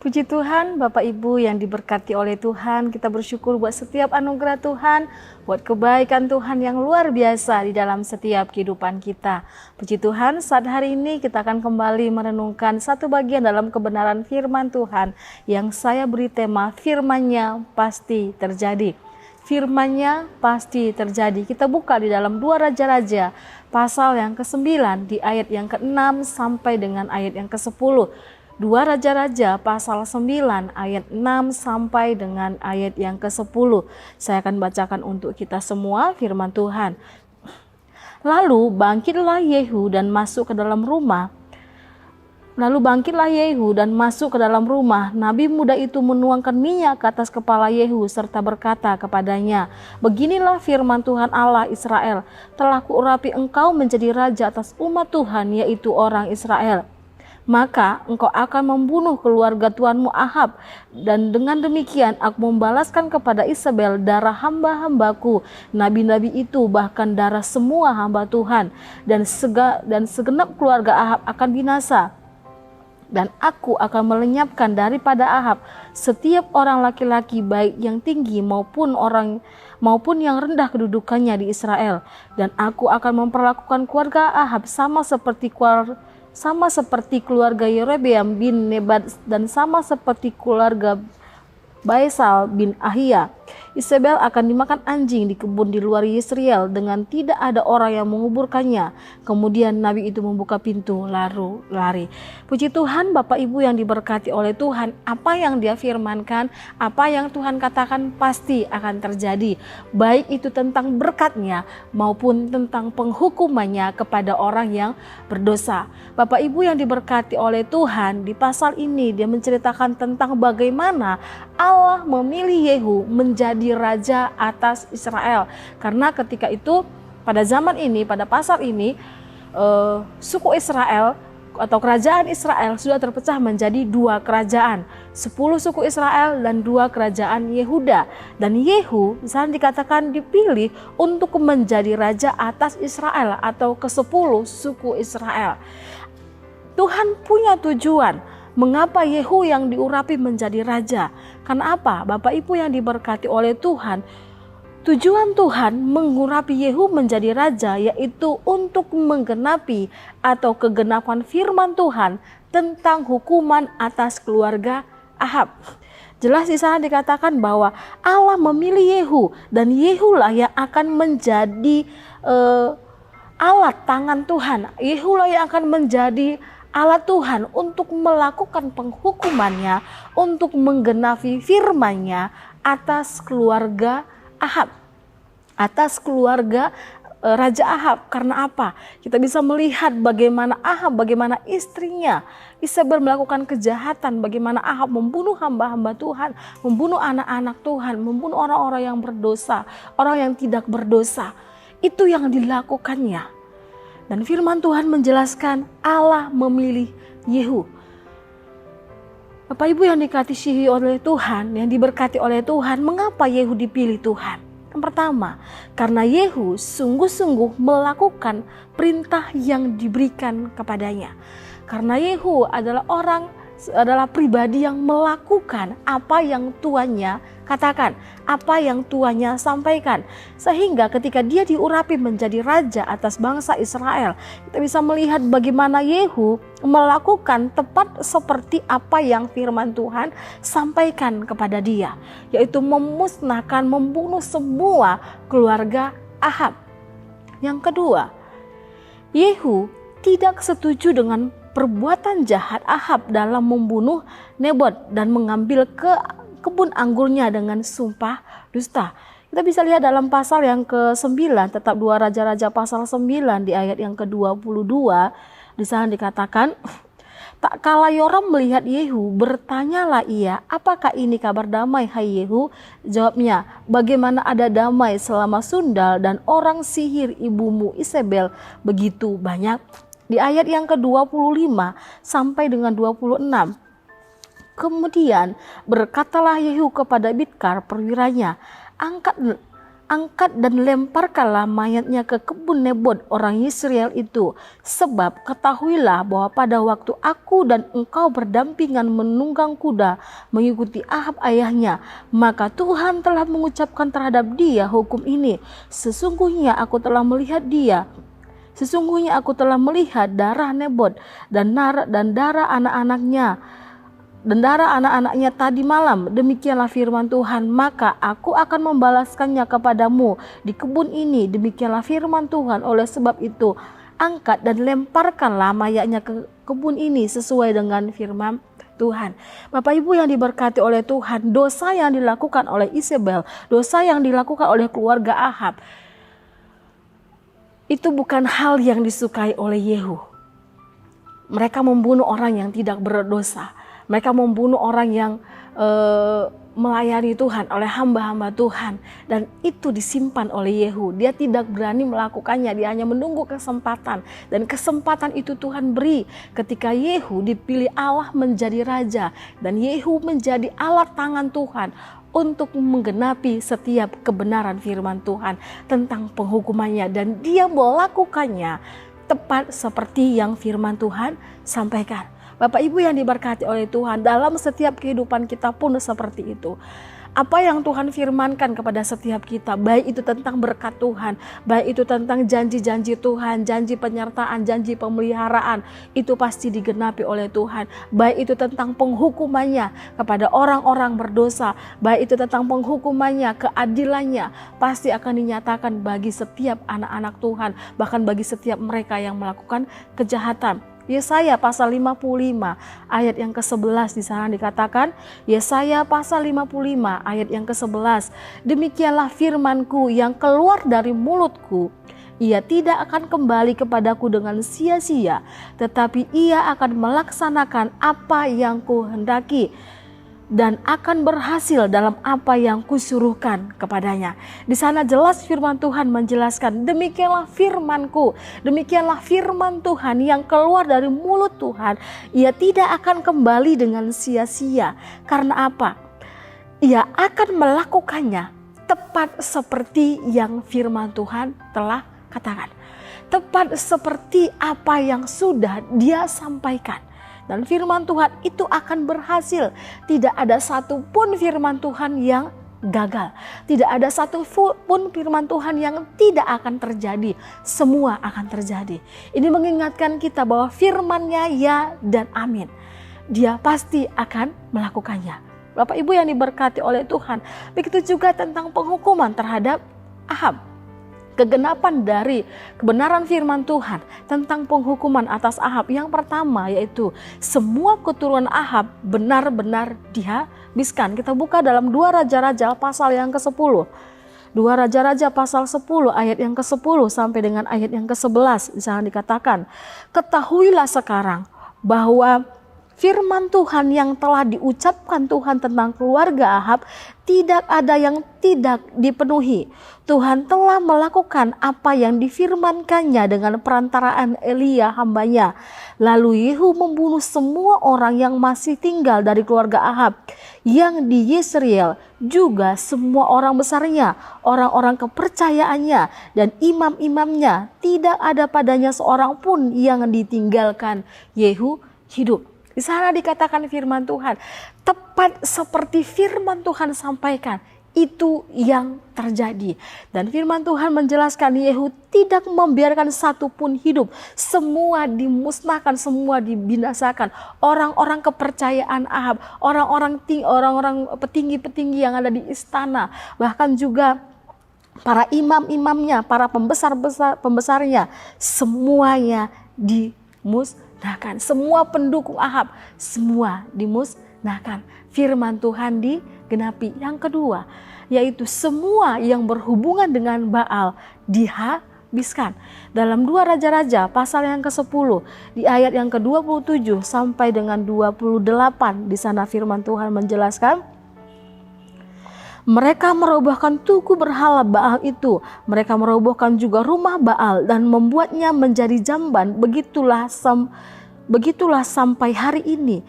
Puji Tuhan, Bapak Ibu yang diberkati oleh Tuhan, kita bersyukur buat setiap anugerah Tuhan, buat kebaikan Tuhan yang luar biasa di dalam setiap kehidupan kita. Puji Tuhan, saat hari ini kita akan kembali merenungkan satu bagian dalam kebenaran firman Tuhan yang saya beri tema firman-Nya pasti terjadi. Firman-Nya pasti terjadi. Kita buka di dalam 2 Raja-Raja pasal yang ke-9 di ayat yang ke-6 sampai dengan ayat yang ke-10. 2 Raja-Raja pasal 9 ayat 6 sampai dengan ayat yang ke-10. Saya akan bacakan untuk kita semua firman Tuhan. Lalu bangkitlah Yehu dan masuk ke dalam rumah. Nabi muda itu menuangkan minyak ke atas kepala Yehu serta berkata kepadanya, "Beginilah firman Tuhan Allah Israel, telah kuurapi engkau menjadi raja atas umat Tuhan, yaitu orang Israel. Maka engkau akan membunuh keluarga tuanmu Ahab, dan dengan demikian aku membalaskan kepada Isabel darah hamba-hambaku, nabi-nabi itu, bahkan darah semua hamba Tuhan, dan segenap keluarga Ahab akan binasa. Dan aku akan melenyapkan daripada Ahab setiap orang laki-laki, baik yang tinggi maupun yang rendah kedudukannya di Israel. Dan aku akan memperlakukan keluarga Ahab sama seperti keluarga Yerobeam bin Nebat dan sama seperti keluarga Baesal bin Ahia. Isabel akan dimakan anjing di kebun di luar Yesreel dengan tidak ada orang yang menguburkannya." Kemudian nabi itu membuka pintu lalu lari. Puji Tuhan, Bapak Ibu yang diberkati oleh Tuhan, apa yang Dia firmankan, apa yang Tuhan katakan pasti akan terjadi. Baik itu tentang berkat-Nya maupun tentang penghukumannya kepada orang yang berdosa. Bapak Ibu yang diberkati oleh Tuhan, di pasal ini Dia menceritakan tentang bagaimana Allah memilih Yehu menjadi raja atas Israel. Karena ketika itu, pada zaman ini, pada pasal ini, suku Israel atau kerajaan Israel sudah terpecah menjadi 2 kerajaan, 10 suku Israel dan 2 kerajaan Yehuda. Dan Yehu misalnya dikatakan dipilih untuk menjadi raja atas Israel atau ke-10 suku Israel. Tuhan punya tujuan mengapa Yehu yang diurapi menjadi raja. Karena apa? Bapak Ibu yang diberkati oleh Tuhan, tujuan Tuhan mengurapi Yehu menjadi raja yaitu untuk menggenapi atau kegenapan firman Tuhan tentang hukuman atas keluarga Ahab. Jelas di sana dikatakan bahwa Allah memilih Yehu, dan Yehulah yang akan menjadi alat tangan Tuhan. Yehulah yang akan menjadi alat Tuhan untuk melakukan penghukumannya, untuk menggenapi firman-Nya atas keluarga Ahab, atas keluarga Raja Ahab. Karena apa? Kita bisa melihat bagaimana Ahab, bagaimana istrinya Isabel melakukan kejahatan, bagaimana Ahab membunuh hamba-hamba Tuhan, membunuh anak-anak Tuhan, membunuh orang-orang yang berdosa, orang yang tidak berdosa. Itu yang dilakukannya. Dan firman Tuhan menjelaskan Allah memilih Yehu. Bapak Ibu yang dikasihi oleh Tuhan, yang diberkati oleh Tuhan, mengapa Yehu dipilih Tuhan? Yang pertama, karena Yehu sungguh-sungguh melakukan perintah yang diberikan kepadanya. Karena Yehu adalah pribadi yang melakukan apa yang tuannya katakan, apa yang tuannya sampaikan. Sehingga ketika dia diurapi menjadi raja atas bangsa Israel, kita bisa melihat bagaimana Yehu melakukan tepat seperti apa yang firman Tuhan sampaikan kepada dia, yaitu memusnahkan, membunuh semua keluarga Ahab. Yang kedua, Yehu tidak setuju dengan perbuatan jahat Ahab dalam membunuh Nebot dan mengambil kebun anggurnya dengan sumpah dusta. Kita bisa lihat dalam pasal yang ke-9, tetap 2 Raja-Raja pasal 9 di ayat yang ke-22, di sana dikatakan, "Tak kala Yoram melihat Yehu, bertanyalah ia, apakah ini kabar damai, hai Yehu?" Jawabnya, "Bagaimana ada damai selama sundal dan orang sihir ibumu Isabel begitu banyak?" Di ayat yang ke-25 sampai dengan 26, Kemudian berkatalah Yehu kepada Bidkar perwiranya, angkat dan lemparkanlah mayatnya ke kebun Nebot orang Yisrael itu. Sebab ketahuilah bahwa pada waktu aku dan engkau berdampingan menunggang kuda mengikuti Ahab ayahnya, maka Tuhan telah mengucapkan terhadap dia hukum ini. Sesungguhnya aku telah melihat darah Nebot dan darah anak-anaknya tadi malam. Demikianlah firman Tuhan, maka aku akan membalaskannya kepadamu di kebun ini. Demikianlah firman Tuhan, oleh sebab itu angkat dan lemparkanlah mayatnya ke kebun ini sesuai dengan firman Tuhan. Bapak Ibu yang diberkati oleh Tuhan, dosa yang dilakukan oleh Isabel, dosa yang dilakukan oleh keluarga Ahab, itu bukan hal yang disukai oleh Yehu. Mereka membunuh orang yang tidak berdosa. Mereka membunuh orang yang melayani Tuhan, oleh hamba-hamba Tuhan. Dan itu disimpan oleh Yehu. Dia tidak berani melakukannya, dia hanya menunggu kesempatan. Dan kesempatan itu Tuhan beri ketika Yehu dipilih Allah menjadi raja. Dan Yehu menjadi alat tangan Tuhan untuk menggenapi setiap kebenaran firman Tuhan tentang penghukumannya. Dan dia melakukannya tepat seperti yang firman Tuhan sampaikan. Bapak Ibu yang diberkati oleh Tuhan, dalam setiap kehidupan kita pun seperti itu. Apa yang Tuhan firmankan kepada setiap kita, baik itu tentang berkat Tuhan, baik itu tentang janji-janji Tuhan, janji penyertaan, janji pemeliharaan, itu pasti digenapi oleh Tuhan. Baik itu tentang penghukumannya kepada orang-orang berdosa, baik itu tentang penghukumannya, keadilannya, pasti akan dinyatakan bagi setiap anak-anak Tuhan, bahkan bagi setiap mereka yang melakukan kejahatan. Yesaya pasal 55 ayat yang ke-11 di sana dikatakan, Yesaya pasal 55 ayat yang ke-11, demikianlah firmanku yang keluar dari mulutku, ia tidak akan kembali kepadaku dengan sia-sia, tetapi ia akan melaksanakan apa yang kuhendaki dan akan berhasil dalam apa yang kusuruhkan kepadanya. Di sana jelas firman Tuhan menjelaskan, demikianlah firmanku, demikianlah firman Tuhan yang keluar dari mulut Tuhan, ia tidak akan kembali dengan sia-sia. Karena apa? Ia akan melakukannya tepat seperti yang firman Tuhan telah katakan, tepat seperti apa yang sudah dia sampaikan. Dan firman Tuhan itu akan berhasil. Tidak ada satupun firman Tuhan yang gagal. Tidak ada satupun firman Tuhan yang tidak akan terjadi. Semua akan terjadi. Ini mengingatkan kita bahwa firman-Nya ya dan amin. Dia pasti akan melakukannya. Bapak Ibu yang diberkati oleh Tuhan, begitu juga tentang penghukuman terhadap Ahab. Kegenapan dari kebenaran firman Tuhan tentang penghukuman atas Ahab. Yang pertama yaitu semua keturunan Ahab benar-benar dihabiskan. Kita buka dalam 2 Raja-Raja pasal yang ke-10. 2 Raja-Raja pasal 10 ayat yang ke-10 sampai dengan ayat yang ke-11. Di sana dikatakan, ketahuilah sekarang bahwa firman Tuhan yang telah diucapkan Tuhan tentang keluarga Ahab tidak ada yang tidak dipenuhi. Tuhan telah melakukan apa yang difirmankannya dengan perantaraan Elia hambanya. Lalu Yehu membunuh semua orang yang masih tinggal dari keluarga Ahab yang di Yisrael, juga semua orang besarnya, orang-orang kepercayaannya dan imam-imamnya. Tidak ada padanya seorang pun yang ditinggalkan Yehu hidup. Di sana dikatakan firman Tuhan, tepat seperti firman Tuhan sampaikan, itu yang terjadi. Dan firman Tuhan menjelaskan Yehu tidak membiarkan satupun hidup. Semua dimusnahkan, semua dibinasakan. Orang-orang kepercayaan Ahab, orang-orang petinggi-petinggi yang ada di istana, bahkan juga para imam-imamnya, para pembesarnya, semuanya dimusnahkan. Semua pendukung Ahab, semua dimusnahkan. Firman Tuhan digenapi. Yang kedua, yaitu semua yang berhubungan dengan Baal dihabiskan. Dalam 2 Raja-Raja pasal yang ke-10 di ayat yang ke-27 sampai dengan 28, di sana firman Tuhan menjelaskan, mereka merobohkan tugu berhala Baal itu. Mereka merobohkan juga rumah Baal dan membuatnya menjadi jamban. Begitulah sampai hari ini.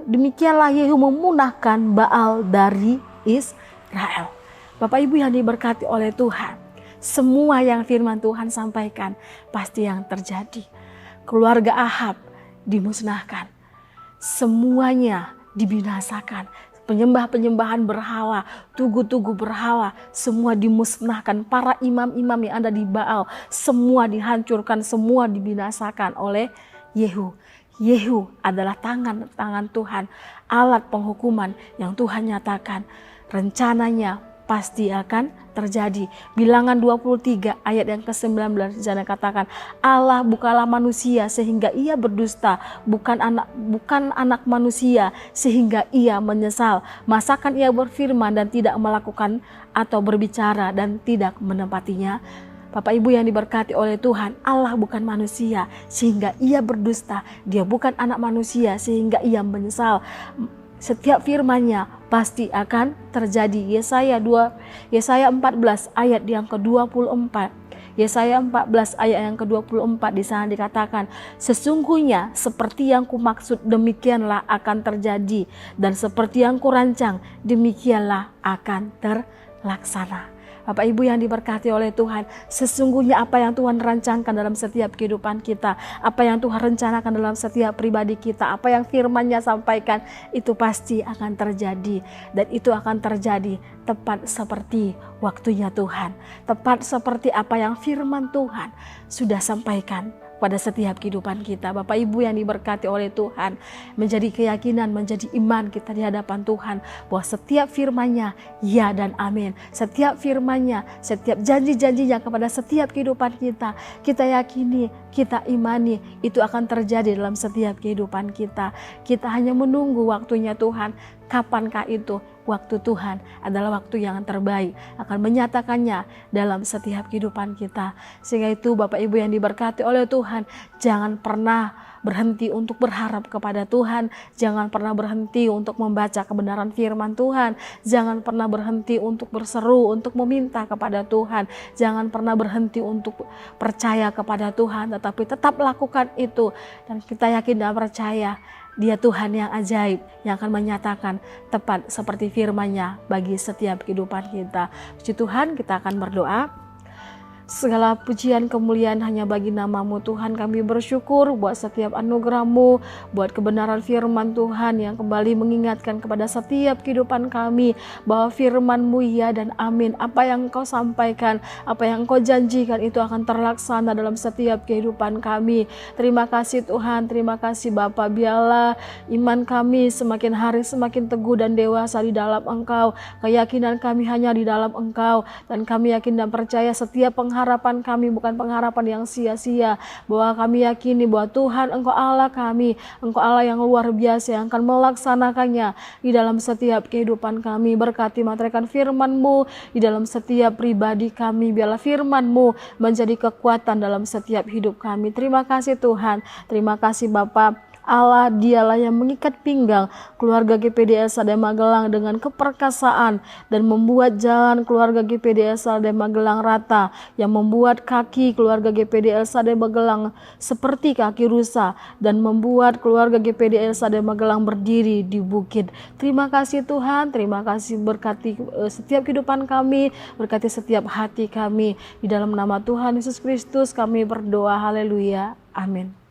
Demikianlah Yehu memunahkan Baal dari Israel. Bapak Ibu yang diberkati oleh Tuhan, semua yang firman Tuhan sampaikan pasti yang terjadi. Keluarga Ahab dimusnahkan, semuanya dibinasakan. Penyembahan berhala, tugu-tugu berhala, semua dimusnahkan. Para imam-imam yang ada di Baal, semua dihancurkan, semua dibinasakan oleh Yehu. Yehu adalah tangan Tuhan, alat penghukuman yang Tuhan nyatakan. Rencananya pasti akan terjadi. Bilangan 23 ayat yang ke-19 di sana katakan, Allah bukanlah manusia sehingga ia berdusta, bukan anak manusia sehingga ia menyesal. Masakan ia berfirman dan tidak melakukan, atau berbicara dan tidak menepatinya? Bapak Ibu yang diberkati oleh Tuhan, Allah bukan manusia sehingga ia berdusta, dia bukan anak manusia sehingga ia menyesal. Setiap firman-Nya pasti akan terjadi. Yesaya 14 ayat yang ke-24. Yesaya 14 ayat yang ke-24 di sana dikatakan, sesungguhnya seperti yang kumaksud demikianlah akan terjadi, dan seperti yang kurancang demikianlah akan terlaksana. Bapak Ibu yang diberkati oleh Tuhan, sesungguhnya apa yang Tuhan rancangkan dalam setiap kehidupan kita, apa yang Tuhan rencanakan dalam setiap pribadi kita, apa yang firman-Nya sampaikan, itu pasti akan terjadi. Dan itu akan terjadi tepat seperti waktunya Tuhan, tepat seperti apa yang firman Tuhan sudah sampaikan pada setiap kehidupan kita. Bapak Ibu yang diberkati oleh Tuhan, menjadi keyakinan, menjadi iman kita di hadapan Tuhan bahwa setiap firman-Nya ya dan amin. Setiap firman-Nya, setiap janji-janjinya kepada setiap kehidupan kita, kita yakini, kita imani, itu akan terjadi dalam setiap kehidupan kita. Kita hanya menunggu waktunya Tuhan. Kapankah itu? Waktu Tuhan adalah waktu yang terbaik, akan menyatakannya dalam setiap kehidupan kita. Sehingga itu Bapak Ibu yang diberkati oleh Tuhan, jangan pernah berhenti untuk berharap kepada Tuhan, jangan pernah berhenti untuk membaca kebenaran firman Tuhan, jangan pernah berhenti untuk berseru, untuk meminta kepada Tuhan, jangan pernah berhenti untuk percaya kepada Tuhan, tetapi tetap lakukan itu. Dan kita yakin dan percaya Dia Tuhan yang ajaib, yang akan menyatakan tepat seperti firman-Nya bagi setiap kehidupan kita. Puji Tuhan, kita akan berdoa. Segala pujian kemuliaan hanya bagi nama-Mu Tuhan. Kami bersyukur buat setiap anugerah-Mu, buat kebenaran firman Tuhan yang kembali mengingatkan kepada setiap kehidupan kami bahwa firman-Mu ya dan amin. Apa yang Engkau sampaikan, apa yang Engkau janjikan itu akan terlaksana dalam setiap kehidupan kami. Terima kasih Tuhan, terima kasih Bapa. Biarlah iman kami semakin hari semakin teguh dan dewasa di dalam Engkau. Keyakinan kami hanya di dalam Engkau, dan kami yakin dan percaya setiap pengharapan kami bukan pengharapan yang sia-sia, bahwa kami yakini bahwa Tuhan Engkau Allah kami, Engkau Allah yang luar biasa yang akan melaksanakannya di dalam setiap kehidupan kami. Berkati materaikan firman-Mu di dalam setiap pribadi kami, biarlah firman-Mu menjadi kekuatan dalam setiap hidup kami. Terima kasih Tuhan, terima kasih Bapa. Allah dialah yang mengikat pinggang keluarga GPD SAD Magelang dengan keperkasaan dan membuat jalan keluarga GPD SAD Magelang rata, yang membuat kaki keluarga GPD SAD Magelang seperti kaki rusa dan membuat keluarga GPD SAD Magelang berdiri di bukit. Terima kasih Tuhan, terima kasih, berkati setiap kehidupan kami, berkati setiap hati kami. Di dalam nama Tuhan Yesus Kristus kami berdoa, haleluya, amin.